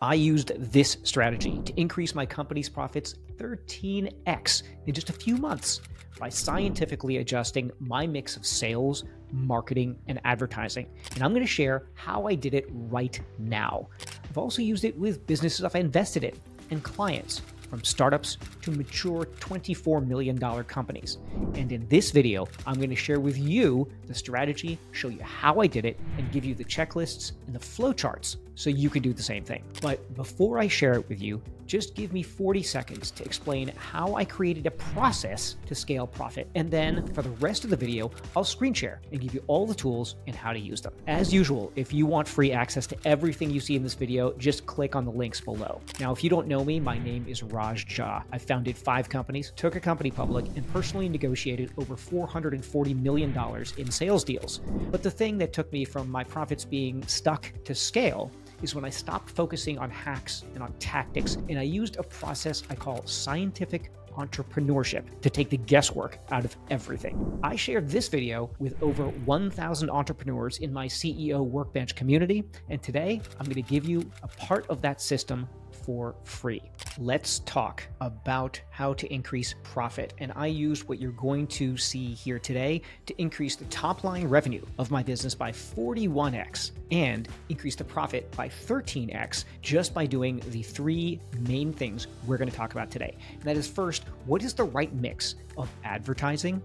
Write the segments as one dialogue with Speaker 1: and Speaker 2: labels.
Speaker 1: I used this strategy to increase my company's profits 13x in just a few months by scientifically adjusting my mix of sales, marketing, and advertising. And I'm going to share how I did it right now. I've also used it with businesses I've invested in and clients, from startups to mature $24 million companies. And in this video, I'm going to share with you the strategy, show you how I did it, and give you the checklists and the flowcharts so you can do the same thing. But before I share it with you, just give me 40 seconds to explain how I created a process to scale profit. And then for the rest of the video, I'll screen share and give you all the tools and how to use them. As usual, if you want free access to everything you see in this video, just click on the links below. Now, if you don't know me, my name is Raj Jha. I founded 5 companies, took a company public, and personally negotiated over $440 million in sales deals. But the thing that took me from my profits being stuck to scale is when I stopped focusing on hacks and on tactics, and I used a process I call scientific entrepreneurship to take the guesswork out of everything. I shared this video with over 1,000 entrepreneurs in my CEO Workbench community, and today I'm going to give you a part of that system for free. Let's talk about how to increase profit. And I used what you're going to see here today to increase the top line revenue of my business by 41x and increase the profit by 13x just by doing the 3 main things we're going to talk about today. And that is, first, what is the right mix of advertising,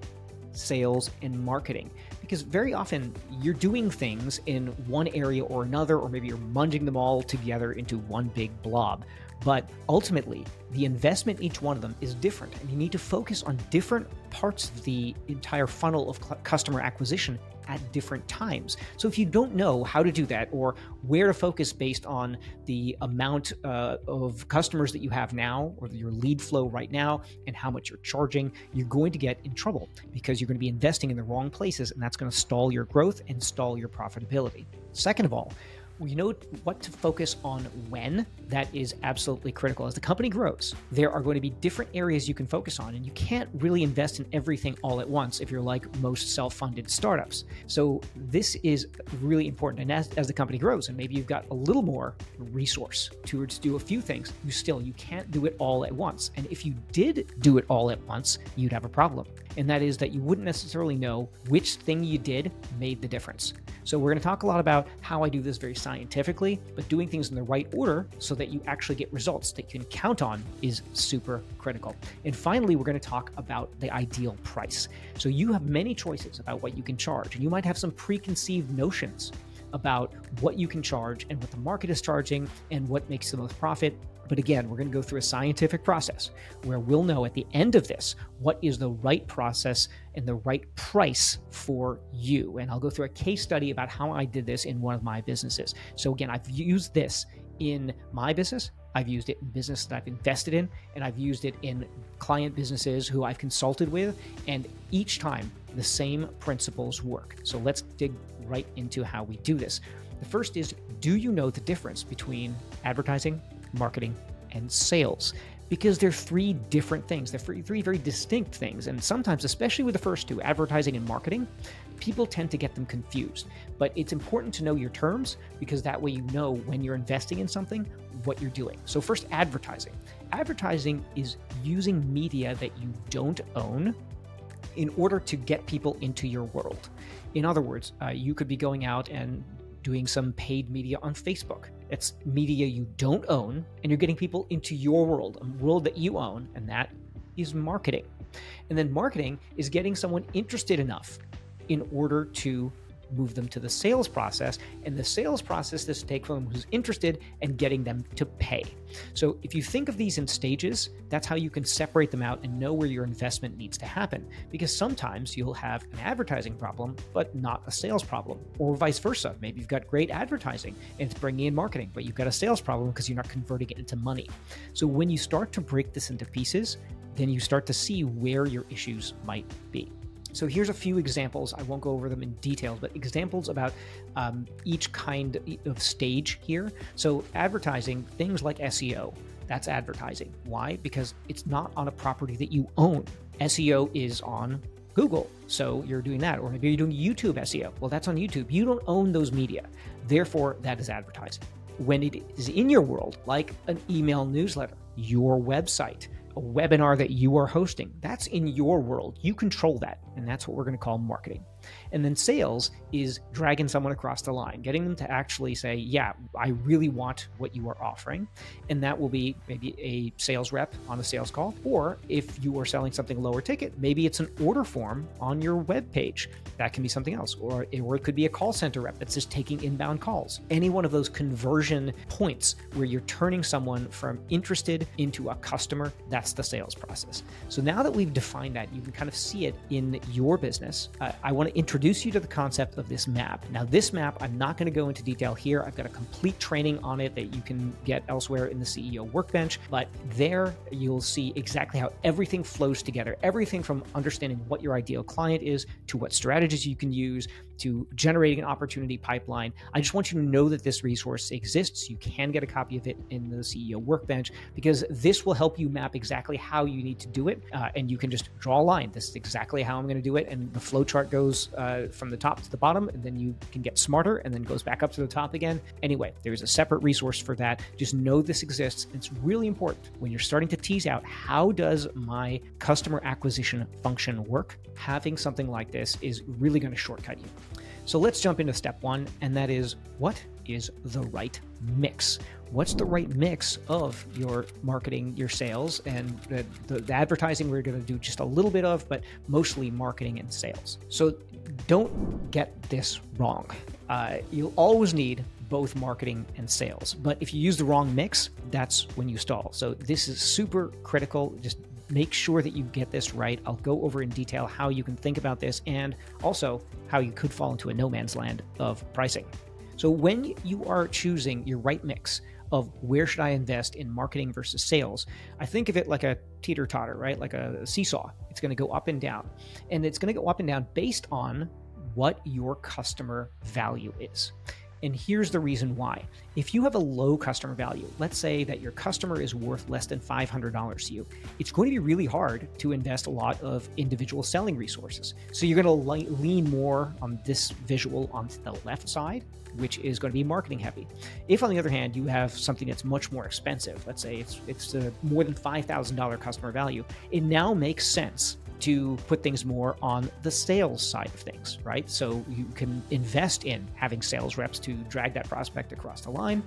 Speaker 1: sales, and marketing? Because very often you're doing things in one area or another, or maybe you're munging them all together into one big blob. But ultimately, the investment in each one of them is different, and you need to focus on different parts of the entire funnel of customer acquisition at different times. So if you don't know how to do that, or where to focus based on the amount of customers that you have now, or your lead flow right now, and how much you're charging, you're going to get in trouble because you're going to be investing in the wrong places, and that's going to stall your growth and stall your profitability. Second of all, we know what to focus on when. That is absolutely critical. As the company grows, there are going to be different areas you can focus on, and you can't really invest in everything all at once if you're like most self-funded startups. So this is really important. And as the company grows, and maybe you've got a little more resource to do a few things, you can't do it all at once. And if you did do it all at once, you'd have a problem. And that is that you wouldn't necessarily know which thing you did made the difference. So we're going to talk a lot about how I do this very scientifically, but doing things in the right order so that you actually get results that you can count on is super critical. And finally, we're going to talk about the ideal price. So you have many choices about what you can charge, and you might have some preconceived notions about what you can charge and what the market is charging and what makes the most profit. But again, we're going to go through a scientific process where we'll know at the end of this what is the right process and the right price for you. And I'll go through a case study about how I did this in one of my businesses. So again, I've used this in my business, I've used it in business that I've invested in, and I've used it in client businesses who I've consulted with, and each time the same principles work. So let's dig right into how we do this. The first is, do you know the difference between advertising, marketing, and sales? Because they're 3 different things. They're 3 very distinct things. And sometimes, especially with the first 2, advertising and marketing, people tend to get them confused. But it's important to know your terms, because that way you know when you're investing in something, what you're doing. So first, advertising. Advertising is using media that you don't own in order to get people into your world. In other words, you could be going out and doing some paid media on Facebook. It's media you don't own, and you're getting people into your world, a world that you own, and that is marketing. And then marketing is getting someone interested enough in order to move them to the sales process, and the sales process is to take someone who's interested and getting them to pay. So if you think of these in stages, that's how you can separate them out and know where your investment needs to happen, because sometimes you'll have an advertising problem but not a sales problem, or vice versa. Maybe you've got great advertising and it's bringing in marketing, but you've got a sales problem because you're not converting it into money. So when you start to break this into pieces, then you start to see where your issues might be. So here's a few examples. I won't go over them in detail, but examples about each kind of stage here. So advertising, things like SEO, that's advertising. Why? Because it's not on a property that you own. SEO is on Google, so you're doing that. Or maybe you're doing YouTube SEO. Well, that's on YouTube. You don't own those media. Therefore, that is advertising. when it is in your world, like an email newsletter, your website, a webinar that you are hosting, that's in your world. You control that. And that's what we're going to call marketing. And then sales is dragging someone across the line, getting them to actually say, yeah, I really want what you are offering. And that will be maybe a sales rep on a sales call. Or if you are selling something lower ticket, maybe it's an order form on your web page. That can be something else. Or it could be a call center rep that's just taking inbound calls. Any one of those conversion points where you're turning someone from interested into a customer, that's the sales process. So now that we've defined that, you can kind of see it in your business. I want to introduce you to the concept of this map. Now, this map, I'm not going to go into detail here. I've got a complete training on it that you can get elsewhere in the CEO Workbench, but there you'll see exactly how everything flows together. Everything from understanding what your ideal client is to what strategies you can use to generating an opportunity pipeline. I just want you to know that this resource exists. You can get a copy of it in the CEO Workbench because this will help you map exactly how you need to do it. And you can just draw a line. This is exactly how I'm going to do it. And the flow chart goes from the top to the bottom, and then you can get smarter and then goes back up to the top again. Anyway, there's a separate resource for that. Just know this exists. It's really important when you're starting to tease out how does my customer acquisition function work. Having something like this is really going to shortcut you. So let's jump into step one, and that is, what is the right mix? What's the right mix of your marketing, your sales, and the advertising we're going to do just a little bit of, but mostly marketing and sales. So don't get this wrong. You'll always need both marketing and sales, but if you use the wrong mix, that's when you stall. So this is super critical. Just make sure that you get this right. I'll go over in detail how you can think about this and also how you could fall into a no man's land of pricing. So when you are choosing your right mix of where should I invest in marketing versus sales, I think of it like a teeter-totter, right? Like a seesaw. It's going to go up and down. And it's going to go up and down based on what your customer value is. And here's the reason why. If you have a low customer value, let's say that your customer is worth less than $500 to you, it's going to be really hard to invest a lot of individual selling resources. So you're going to lean more on this visual on the left side, which is going to be marketing heavy. If, on the other hand, you have something that's much more expensive, let's say it's more than $5,000 customer value, it now makes sense to put things more on the sales side of things, right? So you can invest in having sales reps to drag that prospect across the line.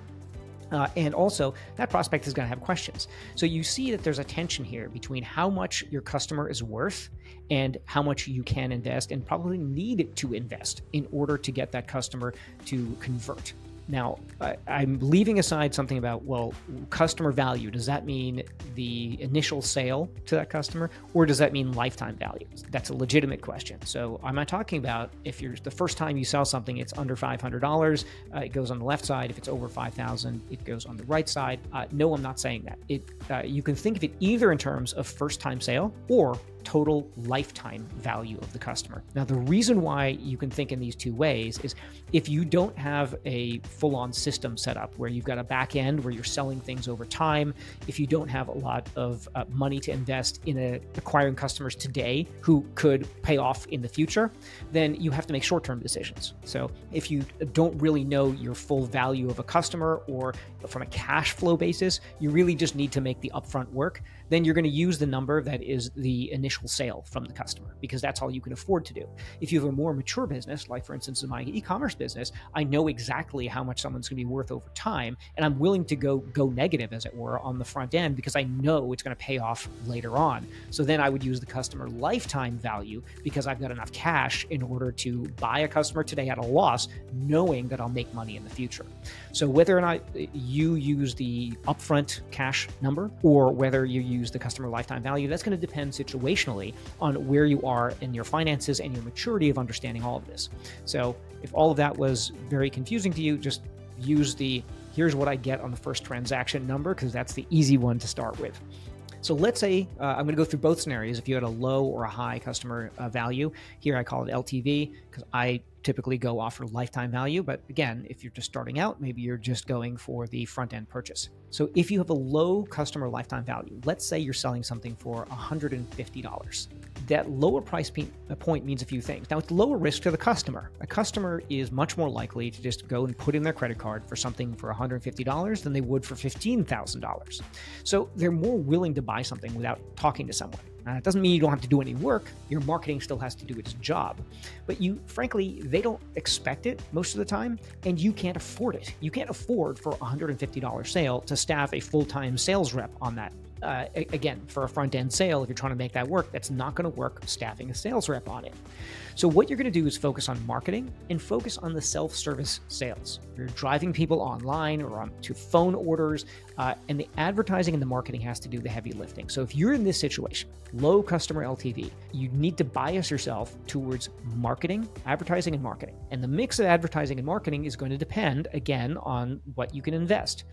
Speaker 1: And also, that prospect is going to have questions. So you see that there's a tension here between how much your customer is worth and how much you can invest and probably need to invest in order to get that customer to convert. Now, I'm leaving aside something about, well, customer value. Does that mean the initial sale to that customer, or does that mean lifetime value? That's a legitimate question. So am I talking about if you're the first time you sell something, it's under $500, it goes on the left side. If it's over $5,000, it goes on the right side. No, I'm not saying that. You can think of it either in terms of first-time sale or total lifetime value of the customer. Now, the reason why you can think in these two ways is if you don't have a full-on system set up where you've got a back end where you're selling things over time, if you don't have a lot of money to invest in acquiring customers today who could pay off in the future, then you have to make short-term decisions. So if you don't really know your full value of a customer, or from a cash flow basis, you really just need to make the upfront work, then you're going to use the number that is the initial sale from the customer, because that's all you can afford to do. If you have a more mature business, like for instance in my e-commerce business, I know exactly how much someone's going to be worth over time, and I'm willing to go negative, as it were, on the front end because I know it's going to pay off later on. So then I would use the customer lifetime value because I've got enough cash in order to buy a customer today at a loss, knowing that I'll make money in the future. So whether or not you use the upfront cash number or whether you use the customer lifetime value, that's going to depend situationally on where you are in your finances and your maturity of understanding all of this. So if all of that was very confusing to you, just use the here's what I get on the first transaction number, because that's the easy one to start with. So let's say I'm going to go through both scenarios. If you had a low or a high customer value, here I call it LTV because I typically go offer lifetime value. But again, if you're just starting out, maybe you're just going for the front end purchase. So if you have a low customer lifetime value, let's say you're selling something for $150. that lower price point means a few things. Now, it's lower risk to the customer. A customer is much more likely to just go and put in their credit card for something for $150 than they would for $15,000. So they're more willing to buy something without talking to someone. Now, it doesn't mean you don't have to do any work. Your marketing still has to do its job. But frankly, they don't expect it most of the time, and you can't afford it. You can't afford for a $150 sale to staff a full-time sales rep on that. Again, for a front-end sale, if you're trying to make that work, that's not going to work staffing a sales rep on it. So what you're going to do is focus on marketing and focus on the self-service sales. You're driving people online or to phone orders, and the advertising and the marketing has to do the heavy lifting. So if you're in this situation, low customer LTV, you need to bias yourself towards marketing, advertising, and marketing. And the mix of advertising and marketing is going to depend, again, on what you can invest.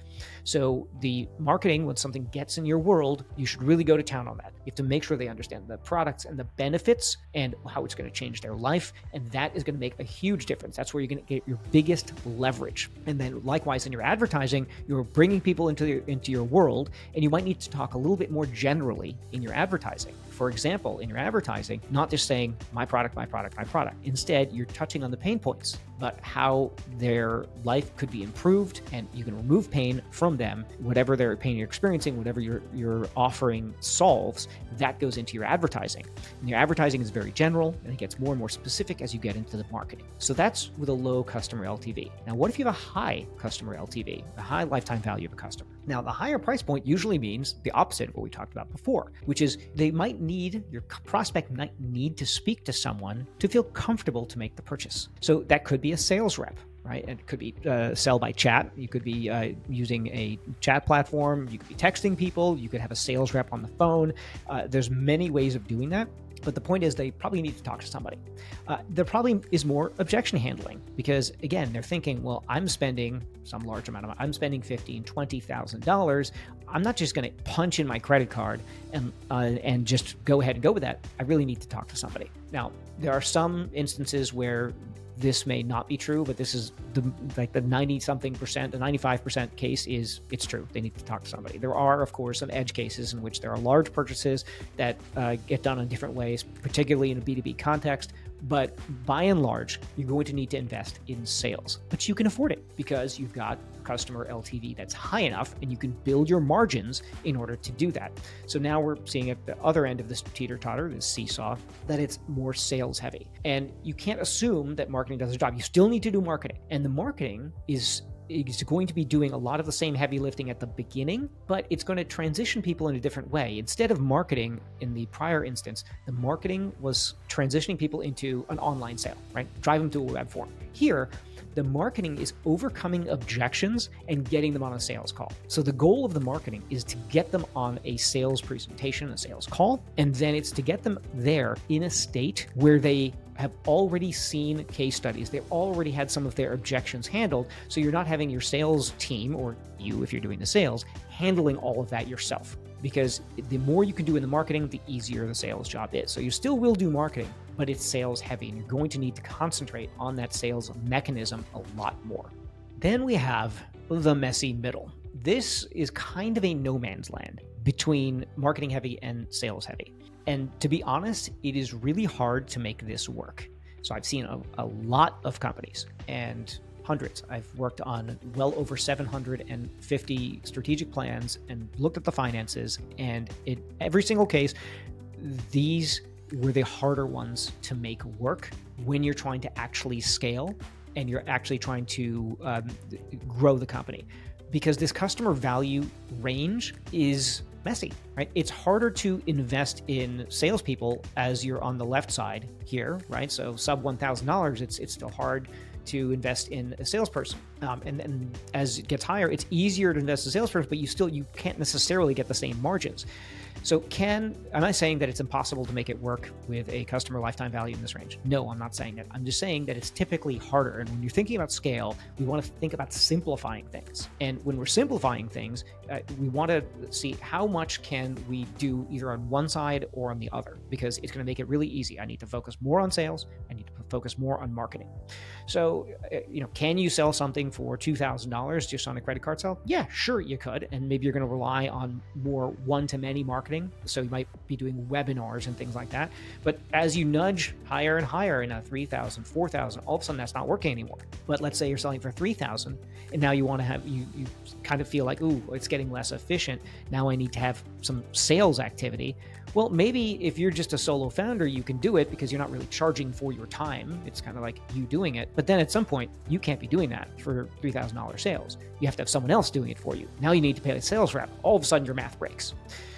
Speaker 1: So the marketing, when something gets in your world, you should really go to town on that. You have to make sure they understand the products and the benefits and how it's going to change their life. And that is going to make a huge difference. That's where you're going to get your biggest leverage. And then likewise in your advertising, you're bringing people into your world, and you might need to talk a little bit more generally in your advertising. For example, in your advertising, not just saying my product, my product, my product. Instead, you're touching on the pain points, but how their life could be improved, and you can remove pain from them. Whatever their pain you're experiencing, whatever your offering solves, that goes into your advertising. And your advertising is very general, and it gets more and more specific as you get into the marketing. So that's with a low customer LTV. Now, what if you have a high customer LTV, a high lifetime value of a customer? Now, the higher price point usually means the opposite of what we talked about before, which is your prospect might need to speak to someone to feel comfortable to make the purchase. So that could be a sales rep, right? And it could be sell by chat. You could be using a chat platform. You could be texting people. You could have a sales rep on the phone. There's many ways of doing that. But the point is they probably need to talk to somebody. There probably is more objection handling because, again, they're thinking, well, I'm spending some large amount of money. I'm spending $15,000, $20,000. I'm not just going to punch in my credit card and just go ahead and go with that. I really need to talk to somebody. Now, there are some instances where this may not be true, but this is the 90-something%, the 95% case is it's true. They need to talk to somebody. There are, of course, some edge cases in which there are large purchases that get done in different ways, particularly in a B2B context. But by and large, you're going to need to invest in sales, but you can afford it because you've got customer LTV that's high enough and you can build your margins in order to do that. So now we're seeing at the other end of this teeter-totter, this seesaw, that it's more sales heavy. And you can't assume that marketing does its job. You still need to do marketing. And the marketing is going to be doing a lot of the same heavy lifting at the beginning, but it's going to transition people in a different way. Instead of marketing in the prior instance, the marketing was transitioning people into an online sale, right? Drive them to a web form. Here, the marketing is overcoming objections and getting them on a sales call. So the goal of the marketing is to get them on a sales presentation, a sales call, and then it's to get them there in a state where they have already seen case studies. They've already had some of their objections handled. So you're not having your sales team, or you, if you're doing the sales, handling all of that yourself. Because the more you can do in the marketing, the easier the sales job is. So you still will do marketing, but it's sales heavy, and you're going to need to concentrate on that sales mechanism a lot more. Then we have the messy middle. This is kind of a no man's land between marketing heavy and sales heavy. And to be honest, it is really hard to make this work. So I've seen a lot of companies and hundreds. I've worked on well over 750 strategic plans and looked at the finances, and in every single case, these were the harder ones to make work when you're trying to actually scale and you're actually trying to grow the company. Because this customer value range is messy, right? It's harder to invest in salespeople as you're on the left side here, right? So sub $1,000, it's still hard to invest in a salesperson. And as it gets higher, it's easier to invest in a salesperson, but you can't necessarily get the same margins. So am I saying that it's impossible to make it work with a customer lifetime value in this range? No, I'm not saying that. I'm just saying that it's typically harder. And when you're thinking about scale, we want to think about simplifying things. And when we're simplifying things, we want to see how much can we do either on one side or on the other, because it's going to make it really easy. I need to focus more on sales. I need to focus more on marketing. So, can you sell something for $2,000 just on a credit card sale? Yeah, sure you could. And maybe you're going to rely on more one-to-many marketing. So you might be doing webinars and things like that. But as you nudge higher and higher in a 3,000, 4,000, all of a sudden that's not working anymore. But let's say you're selling for 3,000 and now you want to have, you kind of feel like, ooh, it's getting less efficient. Now I need to have some sales activity. Well, maybe if you're just a solo founder, you can do it because you're not really charging for your time. It's kind of like you doing it. But then at some point, you can't be doing that for $3,000 sales. You have to have someone else doing it for you. Now you need to pay a sales rep. All of a sudden, your math breaks.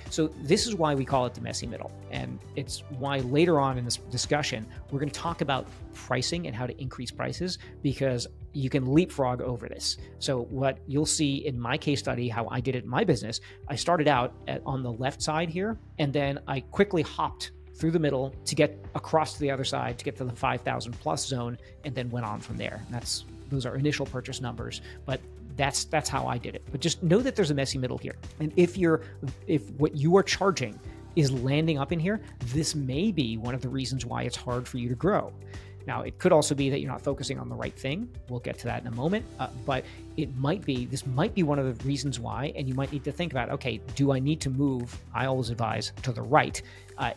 Speaker 1: So this is why we call it the messy middle. And it's why later on in this discussion, we're going to talk about pricing and how to increase prices, because you can leapfrog over this. So what you'll see in my case study, how I did it in my business, I started out on the left side here, and then I quickly hopped through the middle to get across to the other side to get to the 5,000 plus zone, and then went on from there. And those are initial purchase numbers, but that's how I did it. But just know that there's a messy middle here. And if what you are charging is landing up in here, this may be one of the reasons why it's hard for you to grow. Now, it could also be that you're not focusing on the right thing. We'll get to that in a moment. But this might be one of the reasons why, and you might need to think about, okay, do I need to move, I always advise, to the right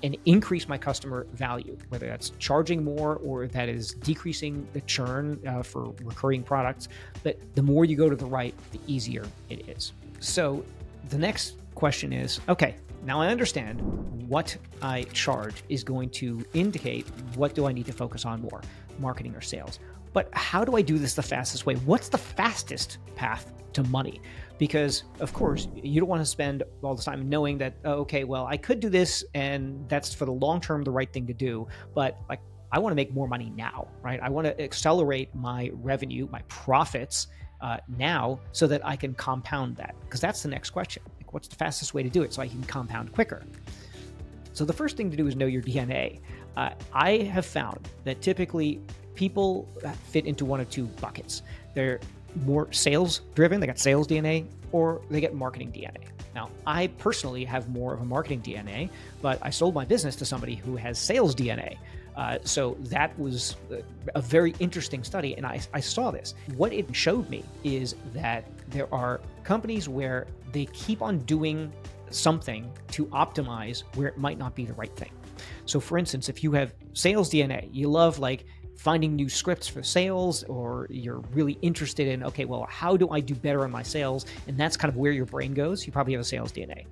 Speaker 1: and increase my customer value, whether that's charging more or that is decreasing the churn for recurring products. But the more you go to the right, the easier it is. So the next question is, okay, now I understand what I charge is going to indicate what do I need to focus on more, marketing or sales. But how do I do this the fastest way? What's the fastest path to money? Because, of course, you don't want to spend all the time knowing that, okay, well, I could do this and that's for the long term the right thing to do. But like, I want to make more money now, right? I want to accelerate my revenue, my profits now so that I can compound that. Because that's the next question. Like, what's the fastest way to do it so I can compound quicker? So the first thing to do is know your DNA. I have found that typically people fit into one of two buckets. They're more sales driven, they got sales DNA, or they get marketing DNA. Now, I personally have more of a marketing DNA, but I sold my business to somebody who has sales DNA. So that was a very interesting study, and I saw this. What it showed me is that there are companies where they keep on doing something to optimize where it might not be the right thing. So for instance, if you have sales DNA, you love like finding new scripts for sales, or you're really interested in, okay, well, how do I do better on my sales? And that's kind of where your brain goes. You probably have a sales DNA.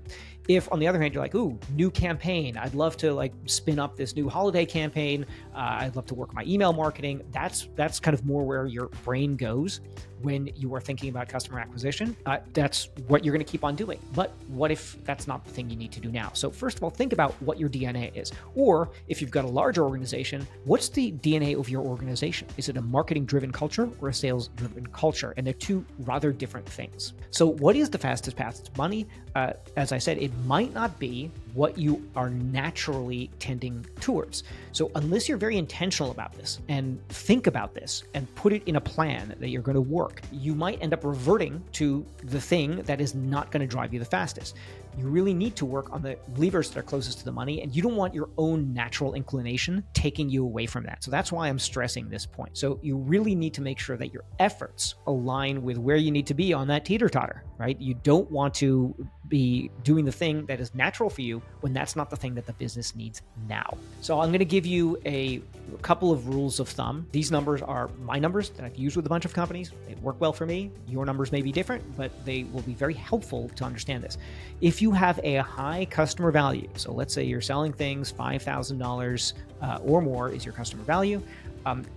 Speaker 1: If on the other hand, you're like, ooh, new campaign, I'd love to like spin up this new holiday campaign. I'd love to work my email marketing. That's kind of more where your brain goes when you are thinking about customer acquisition. That's what you're going to keep on doing. But what if that's not the thing you need to do now? So first of all, think about what your DNA is. Or if you've got a larger organization, what's the DNA of your organization? Is it a marketing-driven culture or a sales-driven culture? And they're two rather different things. So what is the fastest path to money? As I said, it might not be what you are naturally tending towards. So unless you're very intentional about this and think about this and put it in a plan that you're going to work, you might end up reverting to the thing that is not going to drive you the fastest. You really need to work on the levers that are closest to the money, and you don't want your own natural inclination taking you away from that. So that's why I'm stressing this point. So you really need to make sure that your efforts align with where you need to be on that teeter-totter, right? You don't want to be doing the thing that is natural for you when that's not the thing that the business needs now. So I'm going to give you a couple of rules of thumb. These numbers are my numbers that I've used with a bunch of companies. They work well for me. Your numbers may be different, but they will be very helpful to understand this. If you have a high customer value, so let's say you're selling things $5,000 or more is your customer value.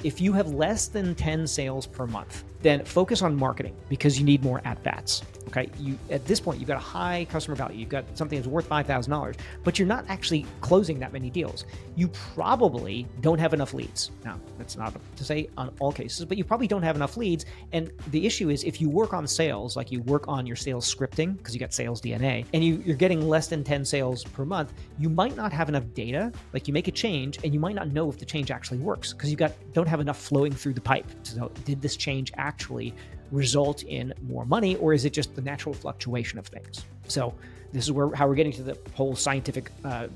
Speaker 1: If you have less than 10 sales per month, then focus on marketing because you need more at-bats. Okay, at this point, you've got a high customer value. You've got something that's worth $5,000, but you're not actually closing that many deals. You probably don't have enough leads. Now, that's not to say on all cases, but you probably don't have enough leads. And the issue is if you work on sales, like you work on your sales scripting, because you got sales DNA, and you're getting less than 10 sales per month, you might not have enough data. Like you make a change and you might not know if the change actually works because don't have enough flowing through the pipe. So did this change actually result in more money, or is it just the natural fluctuation of things? So this is how we're getting to the whole scientific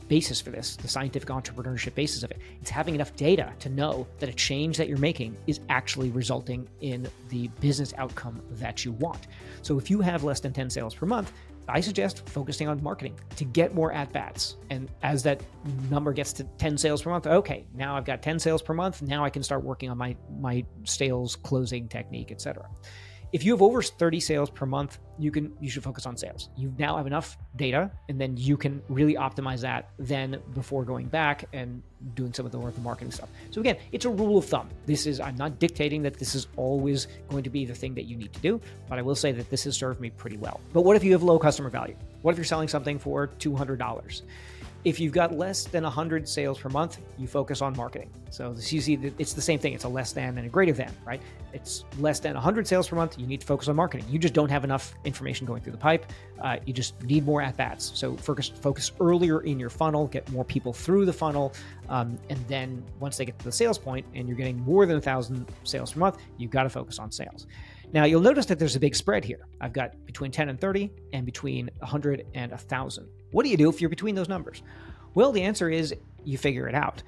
Speaker 1: basis for this, the scientific entrepreneurship basis of it. It's having enough data to know that a change that you're making is actually resulting in the business outcome that you want. So if you have less than 10 sales per month, I suggest focusing on marketing to get more at-bats. And as that number gets to 10 sales per month, okay, now I've got 10 sales per month. Now I can start working on my sales closing technique, etc. If you have over 30 sales per month, you should focus on sales. You now have enough data, and then you can really optimize that then before going back and doing some of the marketing stuff. So again, it's a rule of thumb. I'm not dictating that this is always going to be the thing that you need to do, but I will say that this has served me pretty well. But what if you have low customer value? What if you're selling something for $200? If you've got less than 100 sales per month, you focus on marketing. So you see that it's the same thing. It's a less than and a greater than, right? It's less than 100 sales per month. You need to focus on marketing. You just don't have enough information going through the pipe. You just need more at-bats. So focus earlier in your funnel, get more people through the funnel. And then once they get to the sales point and you're getting more than 1,000 sales per month, you've got to focus on sales. Now, you'll notice that there's a big spread here. I've got between 10 and 30 and between 100 and 1,000. What do you do if you're between those numbers? Well, the answer is you figure it out.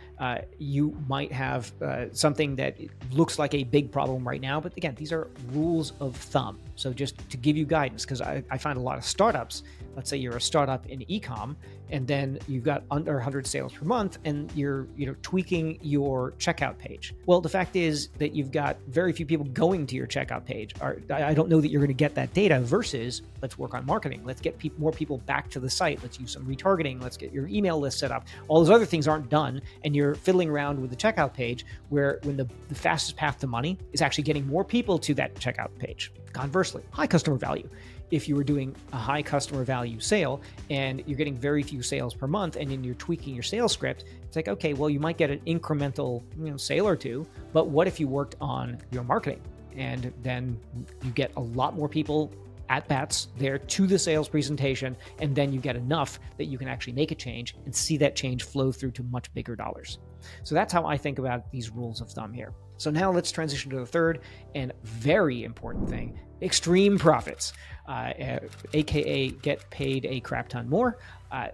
Speaker 1: You might have something that looks like a big problem right now, but again, these are rules of thumb. So just to give you guidance, because I find a lot of startups, let's say you're a startup in e-com, and then you've got under 100 sales per month, and you're tweaking your checkout page. Well, the fact is that you've got very few people going to your checkout page. I don't know that you're going to get that data versus let's work on marketing. Let's get more people back to the site. Let's use some retargeting. Let's get your email list set up. All those other things aren't done, and you're fiddling around with the checkout page when the fastest path to money is actually getting more people to that checkout page. Conversely, high customer value. If you were doing a high customer value sale and you're getting very few sales per month and then you're tweaking your sales script, it's like, okay, well, you might get an incremental sale or two, but what if you worked on your marketing? And then you get a lot more people at bats there to the sales presentation, and then you get enough that you can actually make a change and see that change flow through to much bigger dollars. So that's how I think about these rules of thumb here. So now let's transition to the third and very important thing, extreme profits, aka get paid a crap ton more.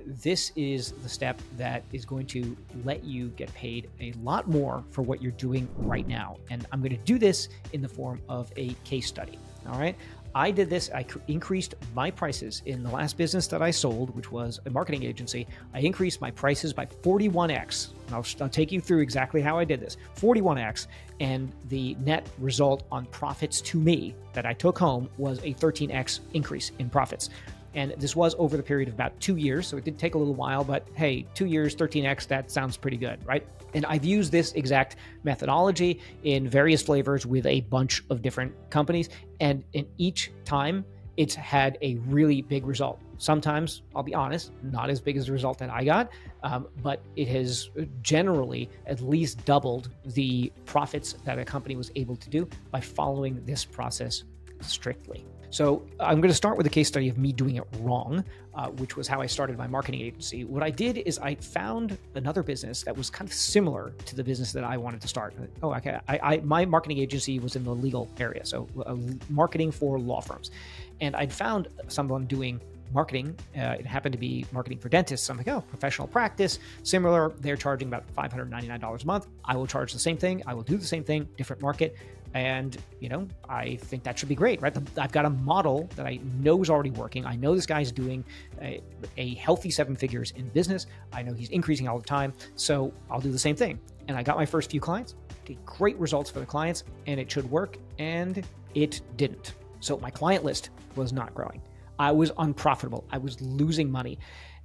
Speaker 1: This is the step that is going to let you get paid a lot more for what you're doing right now. And I'm going to do this in the form of a case study. All right. I did this. I increased my prices in the last business that I sold, which was a marketing agency. I increased my prices by 41x. I'll take you through exactly how I did this. 41x. And the net result on profits to me that I took home was a 13x increase in profits. And this was over the period of about 2 years. So it did take a little while, but hey, 2 years, 13x, that sounds pretty good, right? And I've used this exact methodology in various flavors with a bunch of different companies. And in each time, it's had a really big result. Sometimes, I'll be honest, not as big as the result that I got, but it has generally at least doubled the profits that a company was able to do by following this process strictly. So I'm going to start with a case study of me doing it wrong, which was how I started my marketing agency. What I did is I found another business that was kind of similar to the business that I wanted to start. Oh, okay. My marketing agency was in the legal area, so marketing for law firms. And I'd found someone doing marketing. It happened to be marketing for dentists. I'm like, oh, professional practice, similar. They're charging about $599 a month. I will charge the same thing. I will do the same thing, different market. And, I think that should be great, right? I've got a model that I know is already working. I know this guy's doing a healthy 7 figures in business. I know he's increasing all the time. So I'll do the same thing. And I got my first few clients, did great results for the clients, and it should work. And it didn't. So my client list was not growing. I was unprofitable. I was losing money.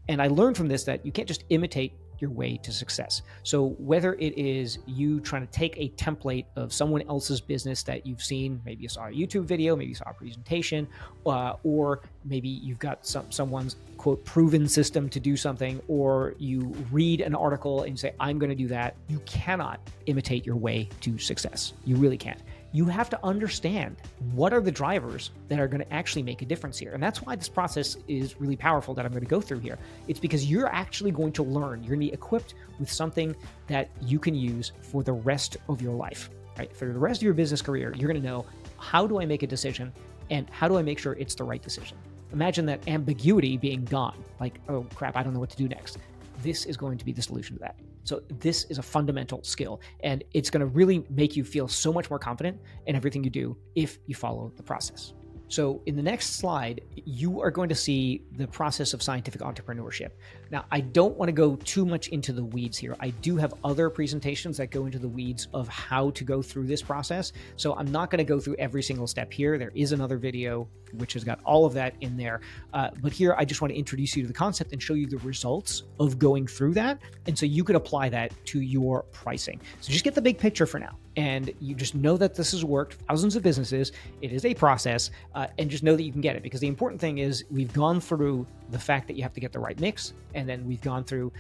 Speaker 1: And I learned from this that you can't just imitate your way to success. So whether it is you trying to take a template of someone else's business that you've seen, maybe you saw a YouTube video, maybe you saw a presentation, or maybe you've got someone's quote proven system to do something, or you read an article and you say, I'm going to do that. You cannot imitate your way to success. You really can't. You have to understand what are the drivers that are going to actually make a difference here. And that's why this process is really powerful that I'm going to go through here. It's because you're actually going to learn. You're going to be equipped with something that you can use for the rest of your life, right? For the rest of your business career, you're going to know, how do I make a decision and how do I make sure it's the right decision? Imagine that ambiguity being gone. Like, oh crap, I don't know what to do next. This is going to be the solution to that. So this is a fundamental skill, and it's going to really make you feel so much more confident in everything you do if you follow the process. So in the next slide, you are going to see the process of scientific entrepreneurship. Now, I don't want to go too much into the weeds here. I do have other presentations that go into the weeds of how to go through this process. So I'm not going to go through every single step here. There is another video which has got all of that in there. But here, I just want to introduce you to the concept and show you the results of going through that. And so you could apply that to your pricing. So just get the big picture for now. And you just know that this has worked for thousands of businesses. It is a process, and just know that you can get it. Because the important thing is we've gone through the fact that you have to get the right mix, and then we've gone through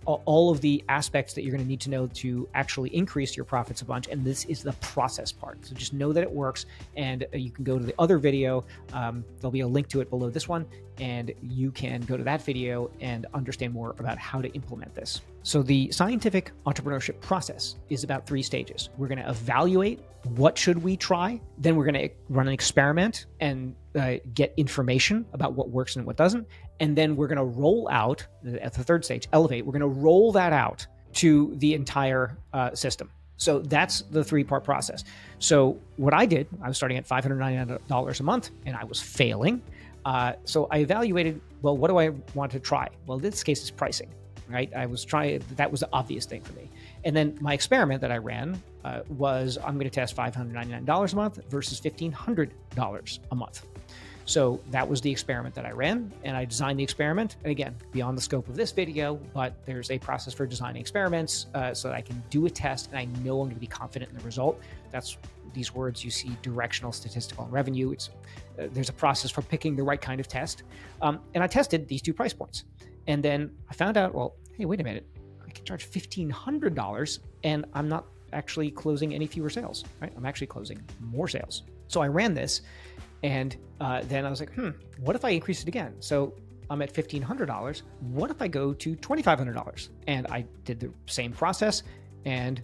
Speaker 1: all of the aspects that you're going to need to know to actually increase your profits a bunch. And this is the process part. So just know that it works, and you can go to the other video. There'll be a link to it below this one, and you can go to that video and understand more about how to implement this. So the scientific entrepreneurship process is about 3 stages. We're going to evaluate what should we try. Then we're going to run an experiment and get information about what works and what doesn't. And then we're going to roll out, at the 3rd stage, elevate, we're going to roll that out to the entire system. So that's the 3-part process. So what I did, I was starting at $599 a month, and I was failing. So I evaluated, well, what do I want to try? Well, in this case, it's pricing, right? That was the obvious thing for me. And then my experiment that I ran was I'm going to test $599 a month versus $1,500 a month. So that was the experiment that I ran, and I designed the experiment. And again, beyond the scope of this video, but there's a process for designing experiments so that I can do a test and I know I'm going to be confident in the result. That's these words you see: directional, statistical, and revenue. There's a process for picking the right kind of test. And I tested these 2 price points. And then I found out, well, hey, wait a minute. I can charge $1,500 and I'm not actually closing any fewer sales, right? I'm actually closing more sales. So I ran this. And then I was like, what if I increase it again? So I'm at $1,500. What if I go to $2,500? And I did the same process, and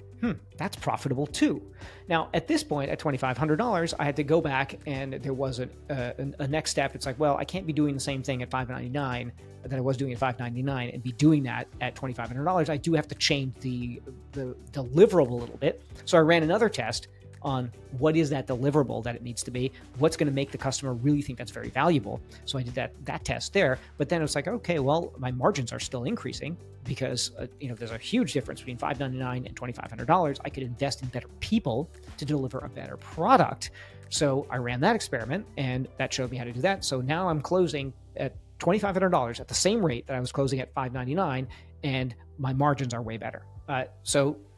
Speaker 1: that's profitable too. Now, at this point, at $2,500, I had to go back, and there was a next step. It's like, well, I can't be doing the same thing at $599 that I was doing at $599 and be doing that at $2,500. I do have to change the deliverable a little bit. So I ran another test on what is that deliverable that it needs to be, what's going to make the customer really think that's very valuable. So I did that test there, but then it's like, okay, well, my margins are still increasing because there's a huge difference between $599 and $2,500. I could invest in better people to deliver a better product. So I ran that experiment, and that showed me how to do that. So now I'm closing at $2,500 at the same rate that I was closing at $599, and my margins are way better.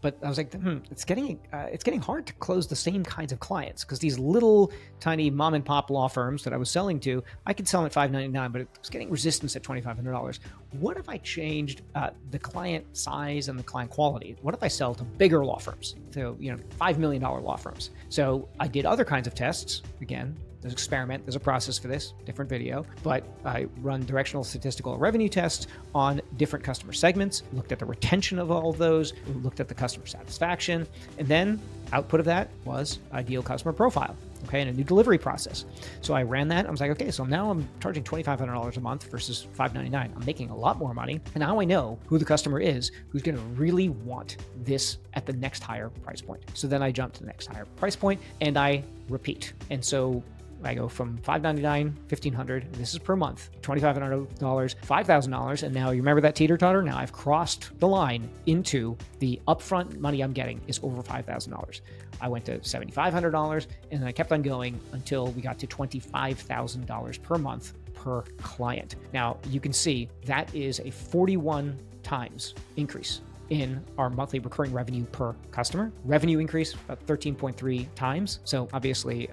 Speaker 1: But I was like, it's getting hard to close the same kinds of clients, because these little tiny mom and pop law firms that I was selling to, I could sell them at $599, but it was getting resistance at $2,500. What if I changed the client size and the client quality? What if I sell to bigger law firms, to $5 million law firms? So I did other kinds of tests. Again, there's an experiment, there's a process for this, different video, but I run directional, statistical, revenue tests on different customer segments, looked at the retention of all of those, looked at the customer satisfaction, and then output of that was ideal customer profile, okay, and a new delivery process. So I ran that. I was like, okay, so now I'm charging $2,500 a month versus $599. I'm making a lot more money, and now I know who the customer is who's going to really want this at the next higher price point. So then I jump to the next higher price point, and I repeat. And so I go from $599, $1,500, this is per month, $2,500, $5,000, and now you remember that teeter-totter? Now I've crossed the line into the upfront money I'm getting is over $5,000. I went to $7,500, and then I kept on going until we got to $25,000 per month per client. Now you can see that is a 41 times increase in our monthly recurring revenue per customer. Revenue increase about 13.3 times. So obviously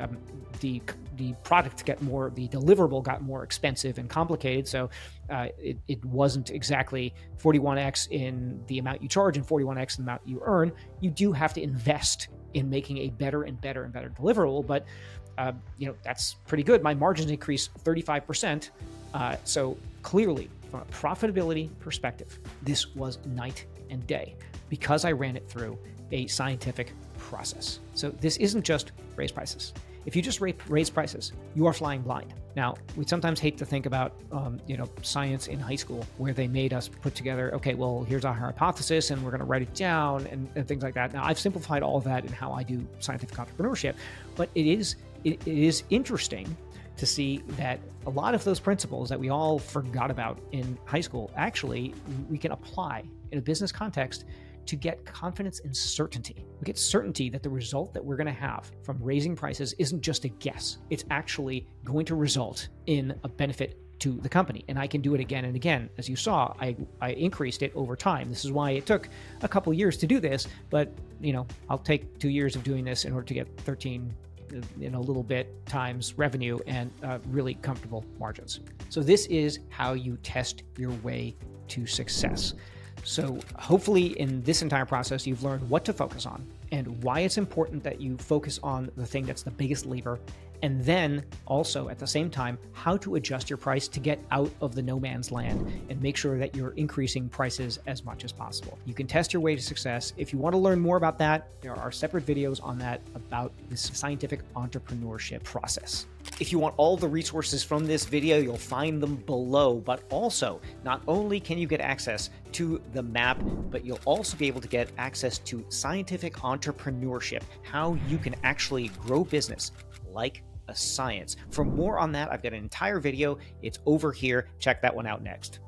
Speaker 1: the product the deliverable got more expensive and complicated. So it wasn't exactly 41x in the amount you charge and 41x in the amount you earn. You do have to invest in making a better and better and better deliverable, but that's pretty good. My margins increased 35%. So clearly, from a profitability perspective, this was night and day because I ran it through a scientific process. So this isn't just raise prices. If you just raise prices, you are flying blind. Now, we sometimes hate to think about, science in high school, where they made us put together, okay, well, here's our hypothesis, and we're going to write it down, and things like that. Now, I've simplified all of that in how I do scientific entrepreneurship, but it is interesting to see that a lot of those principles that we all forgot about in high school, actually, we can apply in a business context to get confidence and certainty. We get certainty that the result that we're going to have from raising prices isn't just a guess. It's actually going to result in a benefit to the company. And I can do it again and again. As you saw, I increased it over time. This is why it took a couple years to do this, but I'll take 2 years of doing this in order to get 13 in a little bit times revenue and really comfortable margins. So this is how you test your way to success. So hopefully in this entire process, you've learned what to focus on and why it's important that you focus on the thing that's the biggest lever. And then also at the same time, how to adjust your price to get out of the no man's land and make sure that you're increasing prices as much as possible. You can test your way to success. If you want to learn more about that, there are separate videos on that about this scientific entrepreneurship process. If you want all the resources from this video, you'll find them below, but also not only can you get access to the map, but you'll also be able to get access to scientific entrepreneurship, how you can actually grow business like a science. For more on that, I've got an entire video. It's over here. Check that one out next.